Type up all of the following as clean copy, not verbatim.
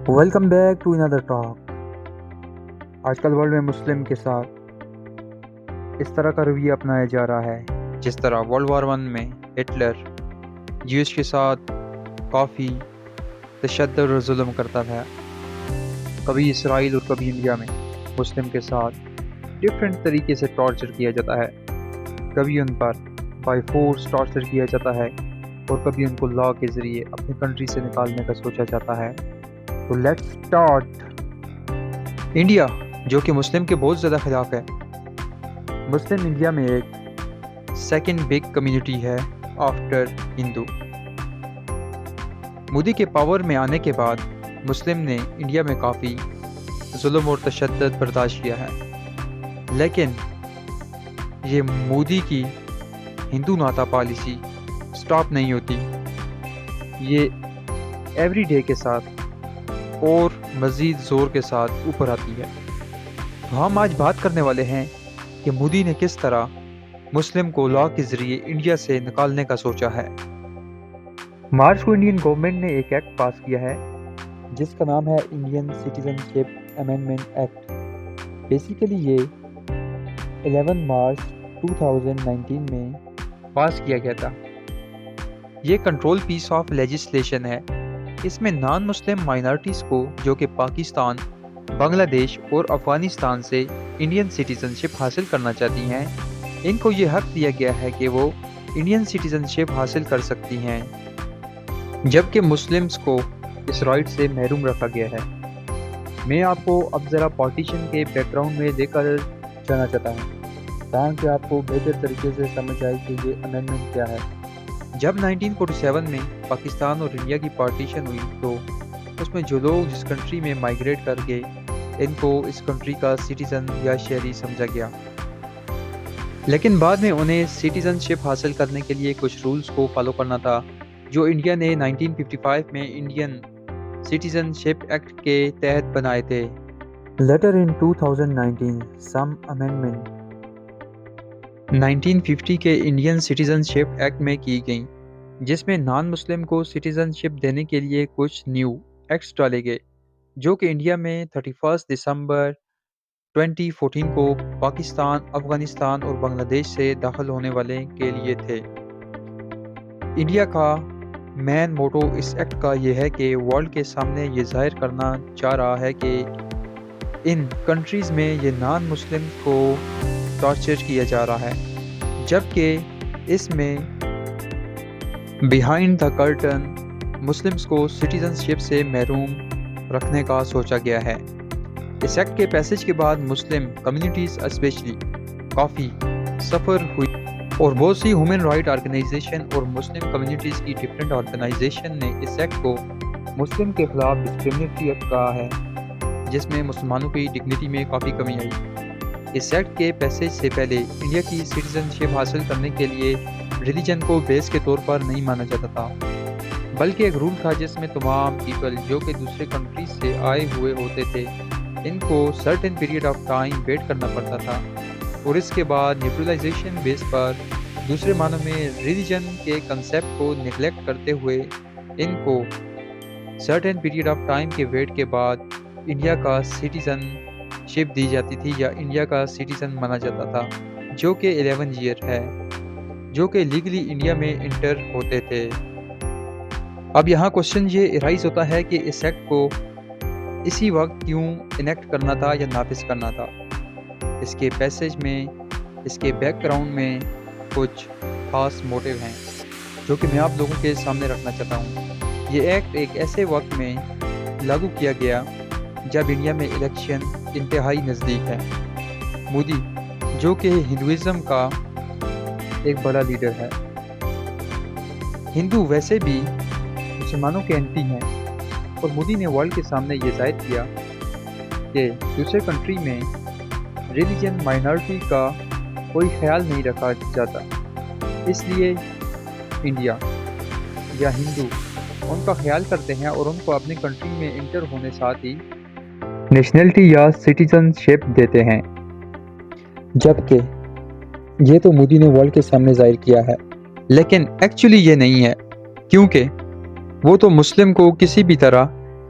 Welcome back to اندر talk. آج کل ورلڈ میں مسلم کے ساتھ اس طرح کا رویہ اپنایا جا رہا ہے جس طرح ورلڈ وار 1 میں ہٹلر جیوز کے ساتھ کافی تشدد اور ظلم کرتا تھا۔ کبھی اسرائیل اور کبھی انڈیا میں مسلم کے ساتھ ڈفرینٹ طریقے سے ٹارچر کیا جاتا ہے۔ کبھی ان پر بائی فورس ٹارچر کیا جاتا ہے اور کبھی ان کو لا کے ذریعے اپنی کنٹری سے نکالنے کا سوچا جاتا ہے۔ تو لیٹس اسٹارٹ۔ انڈیا جو کہ مسلم کے بہت زیادہ خلاف ہے۔ مسلم انڈیا میں ایک سیکنڈ بگ کمیونٹی ہے آفٹر ہندو۔ مودی کے پاور میں آنے کے بعد مسلم نے انڈیا میں کافی ظلم اور تشدد برداشت کیا ہے، لیکن یہ مودی کی ہندو ناتا پالیسی سٹاپ نہیں ہوتی، یہ ایوری ڈے کے ساتھ اور مزید زور کے ساتھ اوپر آتی ہے۔ تو ہم آج بات کرنے والے ہیں کہ مودی نے کس طرح مسلم کو لا کے ذریعے انڈیا سے نکالنے کا سوچا ہے۔ مارچ کو انڈین گورنمنٹ نے ایک ایکٹ پاس کیا ہے جس کا نام ہے انڈین سٹیزن شپ امینڈمنٹ ایکٹ۔ بیسیکلی یہ 11 مارچ 2019 میں پاس کیا گیا تھا۔ یہ کنٹرول پیس آف لیجسلیشن ہے۔ اس میں نان مسلم مائنارٹیز کو جو کہ پاکستان، بنگلہ دیش اور افغانستان سے انڈین سٹیزن شپ حاصل کرنا چاہتی ہیں، ان کو یہ حق دیا گیا ہے کہ وہ انڈین سٹیزن شپ حاصل کر سکتی ہیں، جبکہ مسلمز کو اس رائٹ سے محروم رکھا گیا ہے۔ میں آپ کو اب ذرا پارٹیشن کے بیک گراؤنڈ میں لے کر جانا چاہتا ہوں تاکہ آپ کو بہتر طریقے سے سمجھ آئے کہ یہ امینڈمنٹ کیا ہے۔ جب 1947 میں پاکستان اور انڈیا کی پارٹیشن ہوئی تو اس میں جو لوگ جس کنٹری میں مائیگریٹ کر گئے ان کو اس کنٹری کا سٹیزن یا شہری سمجھا گیا، لیکن بعد میں انہیں سٹیزن شپ حاصل کرنے کے لیے کچھ رولز کو فالو کرنا تھا جو انڈیا نے 1955 میں انڈین سٹیزن شپ ایکٹ کے تحت بنائے تھے۔ لیٹر ان 2019 سم امینڈمنٹ 1950 کے انڈین سٹیزن شپ ایکٹ میں کی گئیں، جس میں نان مسلم کو سٹیزن شپ دینے کے لیے کچھ نیو ایکٹس ڈالے گئے جو کہ انڈیا میں 31 دسمبر 2014 کو پاکستان، افغانستان اور بنگلہ دیش سے داخل ہونے والے کے لیے تھے۔ انڈیا کا مین موٹو اس ایکٹ کا یہ ہے کہ ورلڈ کے سامنے یہ ظاہر کرنا چاہ رہا ہے کہ ان کنٹریز میں یہ نان مسلم کو ٹارچر کیا جا رہا ہے، جبکہ اس میں بیہائنڈ دا کرٹن مسلمز کو سٹیزن شپ سے محروم رکھنے کا سوچا گیا ہے۔ اس ایکٹ کے پیسج کے بعد مسلم کمیونٹیز اسپیشلی کافی سفر ہوئی اور بہت سی ہیومن رائٹ آرگنائزیشن اور مسلم کمیونٹیز کی ڈفرینٹ آرگنائزیشن نے اس ایکٹ کو مسلم کے خلاف ڈسکریمنیٹری ایکٹ کہا ہے، جس میں مسلمانوں کی ڈگنیٹی میں کافی کمی آئی۔ اس ایکٹ کے پیسج سے پہلے انڈیا کی سٹیزن شپ حاصل کرنے کے لیے ریلیجن کو بیس کے طور پر نہیں مانا جاتا تھا، بلکہ ایک رول تھا جس میں تمام پیپل جو کہ دوسرے کنٹریز سے آئے ہوئے ہوتے تھے ان کو certain period of time wait کرنا پڑتا تھا، اور اس کے بعد نیوٹرلائزیشن بیس پر دوسرے معنوں میں ریلیجن کے کنسیپٹ کو نیگلیکٹ کرتے ہوئے ان کو سرٹن پیریڈ آف ٹائم کے ویٹ کے بعد انڈیا کا سٹیزن شپ دی جاتی تھی یا انڈیا کا سٹیزن مانا جاتا تھا، جو کہ 11 ایئر ہے، جو کہ لیگلی انڈیا میں انٹر ہوتے تھے۔ اب یہاں کوشچن یہ ارائز ہوتا ہے کہ اس ایکٹ کو اسی وقت کیوں انیکٹ کرنا تھا یا نافذ کرنا تھا۔ اس کے پیسج میں، اس کے بیک گراؤنڈ میں کچھ خاص موٹیو ہیں جو کہ میں آپ لوگوں کے سامنے رکھنا چاہتا ہوں۔ یہ ایکٹ ایک ایسے وقت میں لاگو کیا گیا جب انڈیا میں الیکشن انتہائی نزدیک ہے۔ مودی جو کہ ہندوازم کا ایک بڑا لیڈر ہے، ہندو ویسے بھی مسلمانوں کے اینٹی ہیں، اور مودی نے ورلڈ کے سامنے یہ ظاہر کیا کہ دوسرے کنٹری میں ریلیجن مائنارٹی کا کوئی خیال نہیں رکھا جاتا، اس لیے انڈیا یا ہندو ان کا خیال کرتے ہیں اور ان کو اپنی کنٹری میں انٹر ہونے ساتھ ہی نیشنلٹی یا سٹیزن شپ دیتے ہیں، جبکہ یہ تو مودی نے ورلڈ کے سامنے ظاہر کیا ہے، لیکن ایکچولی یہ نہیں ہے، کیونکہ وہ تو مسلم کو کسی بھی طرح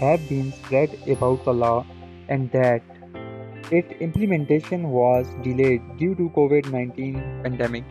have been spread about the law and that its implementation was delayed due to COVID-19 pandemic।